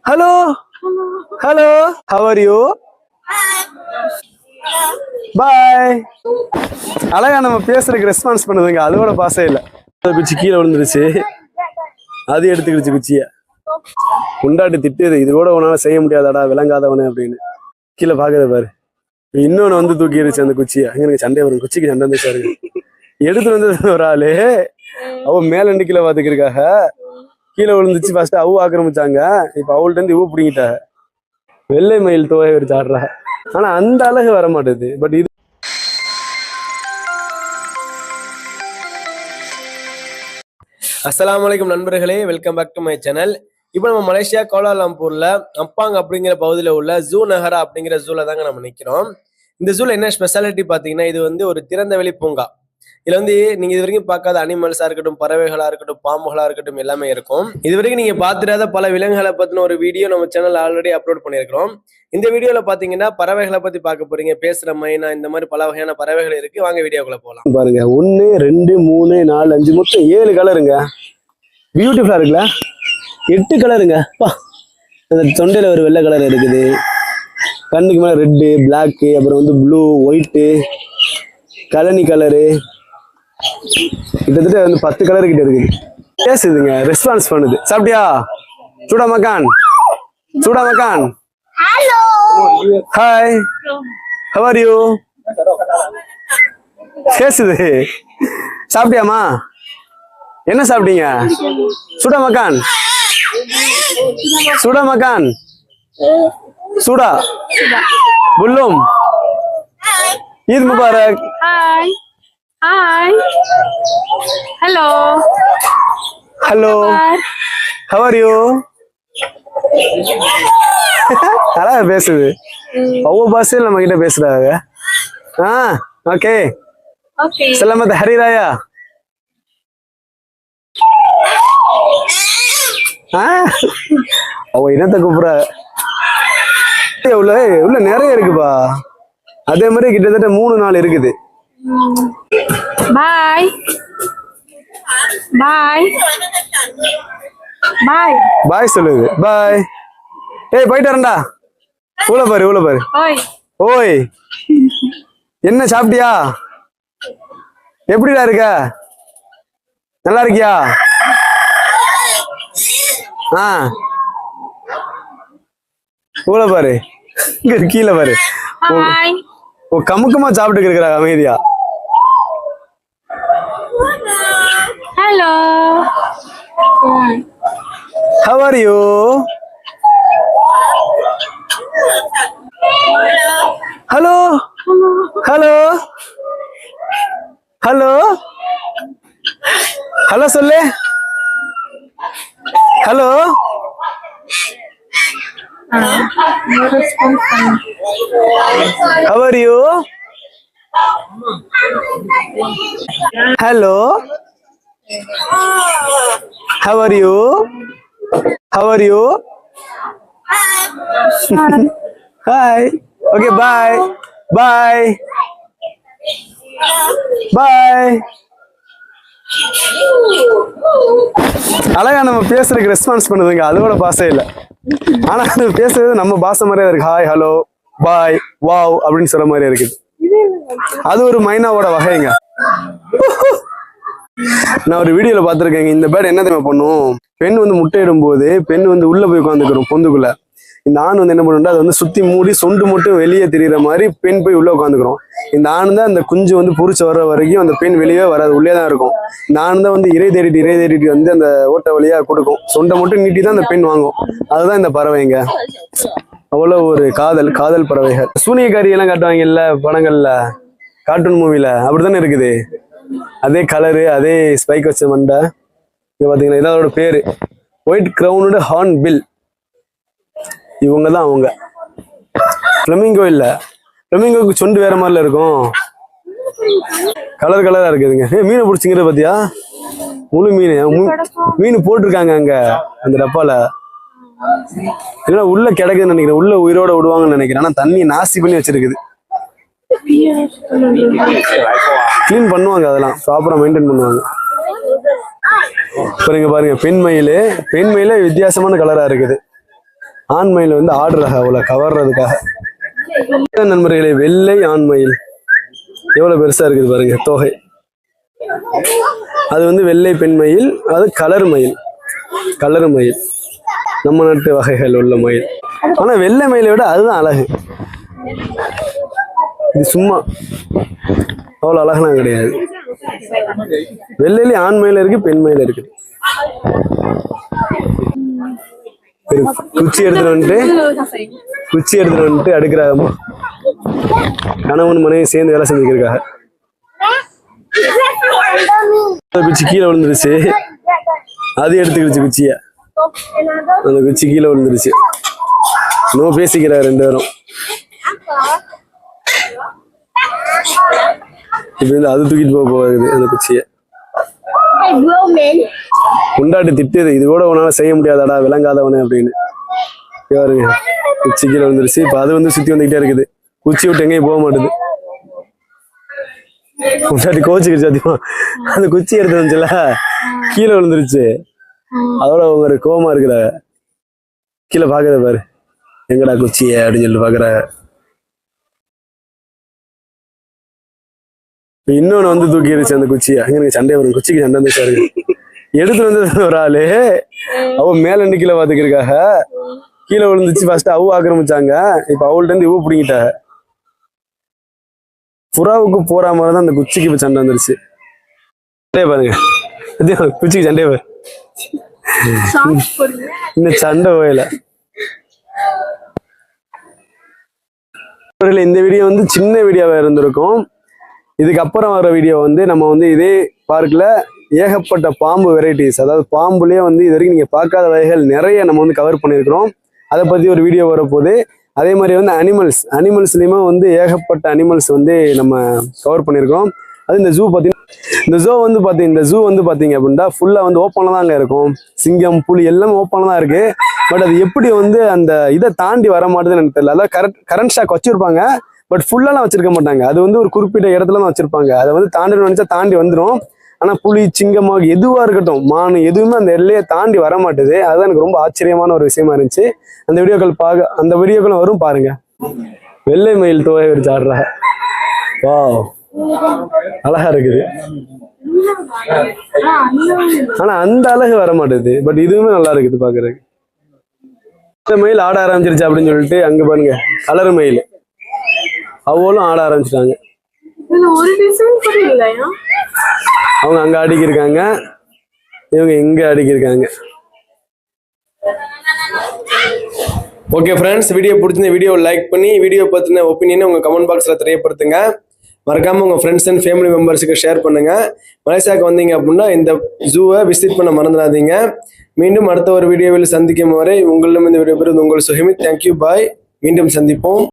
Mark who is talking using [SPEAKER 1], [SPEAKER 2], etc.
[SPEAKER 1] Hello. Hello. How are you? Bye. அழகா நம்ம பேசுறதுக்கு ரெஸ்பான்ஸ் பண்ணுதுங்க. அதோட பாசே இல்ல. குச்சி கீழே விழுந்துருச்சு. அது எடுத்துக்கிடுச்சு குச்சிய. உண்டாட்டி திட்டுது. இது கூட உன்னால செய்ய முடியாதாடா விளங்காதவனே அப்படின்னு. கீழே பாக்குறது பாரு. இன்னொன்னு வந்து தூக்கிடுச்சு அந்த குச்சிய. அங்க சண்டை வரும். குச்சிக்கு சண்டை வந்து சாரு. எடுத்து வந்தது ஒரு ஆளு. அவ மேல இருந்து கீழே பாத்துக்கிறக்காக கீழே விழுந்துச்சு. ஃபர்ஸ்ட் அவு ஆக்கிரமிச்சாங்க. இப்ப அவள்கிட்ட இருந்து இவ பிடிங்கிட்டாங்க. வெள்ளை மயில் தோகை வச்சு ஆடுறா. ஆனா அந்த அழகு வர மாட்டேது. பட் இது
[SPEAKER 2] அஸ்ஸலாமு அலைக்கும் நண்பர்களே, welcome back to my channel. இப்போ நம்ம மலேசியா கோலாலம்பூர்ல அம்பாங் அப்படிங்கிற பகுதியில் உள்ள ஜூ நகரா அப்படிங்கிற ஜூல தாங்க நம்ம நிற்கிறோம். இந்த ஜூல என்ன ஸ்பெஷாலிட்டி பார்த்தீங்கன்னா, இது வந்து ஒரு திறந்த வெளி பூங்கா. இதுல வந்து நீங்க இது வரைக்கும் பார்க்காத அனிமல்ஸா இருக்கட்டும், பறவைகளா இருக்கட்டும், பாம்புகளா இருக்கட்டும் எல்லாமே இருக்கும். இது வரைக்கும் நீங்க பார்த்துடாத பல விலங்குகளை பத்தின ஒரு வீடியோ நம்ம சேனல் ஆல்ரெடி அப்லோட் பண்ணியிருக்கிறோம். இந்த வீடியோல பாத்தீங்கன்னா பறவைகளை பத்தி பார்க்க போறீங்க. பேசுற மைனா இந்த மாதிரி பல வகையான பறவைகள் இருக்கு. வாங்க வீடியோக்குள்ள போலாம்.
[SPEAKER 1] பாருங்க 1 2 3 4 5 மொத்தம் 7 கலருங்க. பியூட்டிஃபுல்லா இருக்குல்ல. 8 கலருங்க. அந்த தொண்டையில ஒரு வெள்ளை கலர் இருக்குது. கண்ணுக்கு மேல ரெட்டு, பிளாக்கு, அப்புறம் வந்து ப்ளூ, ஒயிட்டு, கலனி கலரு, கிட்டத்தட்ட வந்து 10 கலர் கிட்ட இருக்குது. பேசுதுங்க, ரெஸ்பான்ஸ் பண்ணுது. சாப்பிட்டியா? சூடா மக்கான், சூடா மக்கான்.
[SPEAKER 3] Hello.
[SPEAKER 1] Hi. How are you? பேசுது. சாப்பிட்டியாமா? என்ன சாப்பிட்டீங்க? சூடா மக்கான், சூடா மக்கான், சூடா புல்லும். Eid Mubarak.
[SPEAKER 3] Hi. Hi. Hello.
[SPEAKER 1] Hello. How are you? அழகா பேசுது. ஒவ்வொரு பாஷையில நம்ம கிட்ட பேசுறாங்க. ஓகே.
[SPEAKER 3] Okay.
[SPEAKER 1] சலாமத் ஹரி ராயா. அவ இனத்தை கூப்பிடுற. உள்ள நிறைய இருக்குப்பா. அதே மாதிரி கிட்டத்தட்ட 3-4 இருக்குது.
[SPEAKER 3] Bye. Bye. Bye.
[SPEAKER 1] பாய் சொல்லுது. பாய். ஏய் போயிட்டு வரேன்டா. உள்ள பாரு, உள்ள பாரு.
[SPEAKER 3] Oi.
[SPEAKER 1] ஓய், என்ன சாப்பிட்டியா? எப்படிடா இருக்க? நல்லா இருக்கியா? உள்ள பாரு, கீழே பாரு.
[SPEAKER 3] Hi.
[SPEAKER 1] ஓ கமுக்கமா சாப்பிட்டு இருக்கிறா அமைதியா.
[SPEAKER 3] Hello.
[SPEAKER 1] How are you? Hello. Hello. Hello. Hello சொல்லு. Hello. How are you? Hello. How are you? How are you? Hi. Okay, bye. Bye. Bye. அழகா நம்ம பேசுறதுக்கு ரெஸ்பான்ஸ் பண்ணுதுங்க. அதோட பாசே இல்ல. ஆனா அது பேசுறது நம்ம பாசை மாதிரியே இருக்கு. ஹாய், ஹலோ, பாய், வாவ் அப்படின்னு சொல்ற மாதிரியே இருக்குது. அது ஒரு மைனாவோட வகைங்க. நான் ஒரு வீடியோல பாத்திருக்கேங்க. இந்த பேர்டு என்ன தெரியுமா பண்ணும்? பெண் வந்து முட்டையிடும் போது பெண் வந்து உள்ள போய் உட்காந்துக்கிறோம் பொந்துக்குள்ள. இந்த ஆண் வந்து என்ன பண்ணுறா, அதை வந்து சுத்தி மூடி சொண்டு மட்டும் வெளியே தெரியுற மாதிரி பெண் போய் உள்ள உட்காந்துக்கிறோம். இந்த ஆண் தான் அந்த குஞ்சு வந்து பொறிச்சு வர்ற வரைக்கும் அந்த பெண் வெளியே வராது, உள்ளே தான் இருக்கும். இந்த ஆண் தான் வந்து இறை தேடிட்டு வந்து அந்த ஓட்ட வழியா கொடுக்கும். சொண்டை மட்டும் நீட்டி தான் அந்த பெண் வாங்கும். அதுதான் இந்த பறவைங்க. அவ்வளவு ஒரு காதல் பறவைகள். சூனியக்காரி எல்லாம் காட்டுவாங்கல்ல படங்கள்ல, கார்ட்டூன் மூவில, அப்படித்தானே இருக்குது. அதே கலரு, அதே ஸ்பைக் வச்ச மண்டை. இங்க பாத்தீங்கன்னா இதான் அதோட பேரு. ஒயிட் கிரவுனோட ஹார்ன் பில். இவங்க தான் அவங்க. ஃப்ளமிங்கோ இல்ல, ஃப்ளமிங்கோக்கு சொண்டு வேற மாதிரில இருக்கும். கலரா இருக்குதுங்க. மீனை பிடிச்சிங்கிறத பாத்தியா? முழு மீன் போட்டிருக்காங்க அங்க அந்த டப்பால. இல்ல உள்ள கிடக்குதுன்னு நினைக்கிறேன். உள்ள உயிரோட விடுவாங்கன்னு நினைக்கிறேன். ஆனா தண்ணி நாசி பண்ணி வச்சிருக்குது. கிளீன் பண்ணுவாங்க, அதெல்லாம் ப்ராப்பரா மெயின்டைன் பண்ணுவாங்க. பாருங்க பாருங்க, பெண் மயிலே வித்தியாசமான கலரா இருக்குது. ஆண் மயில் வந்து ஆடுறாங்க அவ்வளோ கவர்றதுக்காக. நண்பர்களே, வெள்ளை ஆண் மயில் எவ்வளவு பெருசா இருக்குது பாருங்க தோகை. அது வந்து வெள்ளை பெண் மயில், அது கலர் மயில். நம்ம நாட்டு வகைகள் உள்ள மயில். ஆனா வெள்ளை மயிலை விட அதுதான் அழகு. இது சும்மா அவ்வளவு அழகெல்லாம் கிடையாது. வெள்ளையிலே ஆண் மயில் இருக்கு, பெண் மயில் இருக்கு. குச்சி எடுத்துட்டு வந்துட்டு அடுக்கிறாங்க. கணவன் மனைவி சேர்ந்து வேலை செஞ்சுக்கிறதுக்காக. குச்சி கீழே விழுந்துருச்சு, அது எடுத்துக்கிடுச்சு குச்சிய. அந்த குச்சி கீழே விழுந்துருச்சு. இன்னும் பேசிக்கிறார் 2 பேரும். இப்ப வந்து அது தூக்கிட்டு போகுது அந்த குச்சிய. கொண்டாட்டி திட்டுது, இது கூட உன்னால செய்ய முடியாதாடா விளங்காதவனே அப்படின்னு. பாருங்க, குச்சி கீழே விழுந்துருச்சு. இப்ப அது வந்து சுத்தி வந்துகிட்டே இருக்குது. குச்சி விட்டு எங்கேயும் போக மாட்டுது. முன்னாடி கோச்சுக்கிச்சு அதிகமா. அந்த குச்சி எடுத்து வந்துச்சுல, கீழே விழுந்துருச்சு. அதோட அவங்க கோவமா இருக்கிற. கீழே பாக்குற பாரு, எங்கடா குச்சிய அப்படின்னு சொல்லிட்டு பாக்குற. இன்னொன்னு வந்து தூக்கிடுச்சு அந்த குச்சியை. அங்க சண்டை வரும், குச்சிக்கு சண்டை வந்து சாரு. எடுத்து வந்தது ஒரு ஆளு, அவ மேல கீழே பாத்துக்கிறதுக்காக கீழே விழுந்துச்சு. ஃபர்ஸ்ட் அவு ஆக்கிரமிச்சாங்க, இப்ப அவள்கிட்ட இருந்து இவ பிடிங்கிட்டாங்க. புறாவுக்கு போற மாதிரிதான் அந்த குச்சிக்கு இப்ப சண்டை வந்துருச்சு. பாருங்க, குச்சிக்கு சண்டை பாரு. இன்னும் சண்டை போயல. இந்த வீடியோ வந்து சின்ன வீடியோவா இருந்திருக்கும். இதுக்கப்புறம் வர வீடியோ வந்து நம்ம வந்து இதே பார்க்ல ஏகப்பட்ட பாம்பு வெரைட்டிஸ், அதாவது பாம்புலயே வந்து இது வரைக்கும் நீங்க பார்க்காத வகைகள் நிறைய நம்ம வந்து கவர் பண்ணியிருக்கிறோம். அதை பத்தி ஒரு வீடியோ வரப்போகுது. அதே மாதிரி வந்து அனிமல்ஸ்லயுமே வந்து ஏகப்பட்ட அனிமல்ஸ் வந்து நம்ம கவர் பண்ணியிருக்கோம். அது இந்த ஜூ வந்து பாத்தீங்க அப்படின்னா ஃபுல்லா வந்து ஓப்பன்ல தாங்க இருக்கும். சிங்கம், புலி எல்லாமே ஓப்பன்ல தான் இருக்கு. பட் அது எப்படி வந்து அந்த இதை தாண்டி வர மாட்டேதுன்னு எனக்கு தெரியல. அதாவது கரண்ட் ஷாக் வச்சிருப்பாங்க, பட் ஃபுல்லாலாம் வச்சிருக்க மாட்டாங்க. அது வந்து ஒரு குறிப்பிட்ட இடத்துல தான் வச்சிருப்பாங்க. அதை வந்து தாண்டணும்னு நினைச்சா தாண்டி வந்துடும். ஆனா புலி, சிங்கமாக எதுவா இருக்கட்டும், மான், எதுவுமே அந்த எல்லையை தாண்டி வர மாட்டுது. அதுதான் எனக்கு ரொம்ப ஆச்சரியமான ஒரு விஷயமா இருந்துச்சு. அந்த வீடியோக்கள் வரும் பாருங்க. வெள்ளை மயில் தோகை விரிச்சு ஆடுறா. வா, அழகா இருக்குது. ஆனா அந்த அழகு வர மாட்டேது. பட் இதுவுமே நல்லா இருக்குது பாக்குறதுக்கு. இந்த மயில் ஆட ஆரம்பிச்சிருச்சு அப்படின்னு சொல்லிட்டு அங்க பாருங்க, கலர் மயில் அவளும் ஆட ஆரம்பிச்சிட்டாங்க. அவங்க அங்க அடிக்கிருக்காங்க, இவங்க இங்க அடிக்கிருக்காங்க.
[SPEAKER 2] ஓகே ஃப்ரெண்ட்ஸ், வீடியோ பிடிச்சிருந்த வீடியோ லைக் பண்ணி வீடியோ பற்றின ஒப்பீனியனை உங்கள் கமெண்ட் பாக்ஸில் தெரியப்படுத்துங்க. மறக்காமல் உங்கள் ஃப்ரெண்ட்ஸ் அண்ட் ஃபேமிலி மெம்பர்ஸுக்கு ஷேர் பண்ணுங்கள். மலேசியாவுக்கு வந்தீங்க அப்படின்னா இந்த ஜூவை விசிட் பண்ண மறந்துடாதீங்க. மீண்டும் அடுத்த ஒரு வீடியோவில் சந்திக்கும் வரை உங்களிடம் இந்த வீடியோ பெறுவது உங்கள் சுஹிமித். தேங்க்யூ, பாய். மீண்டும் சந்திப்போம்.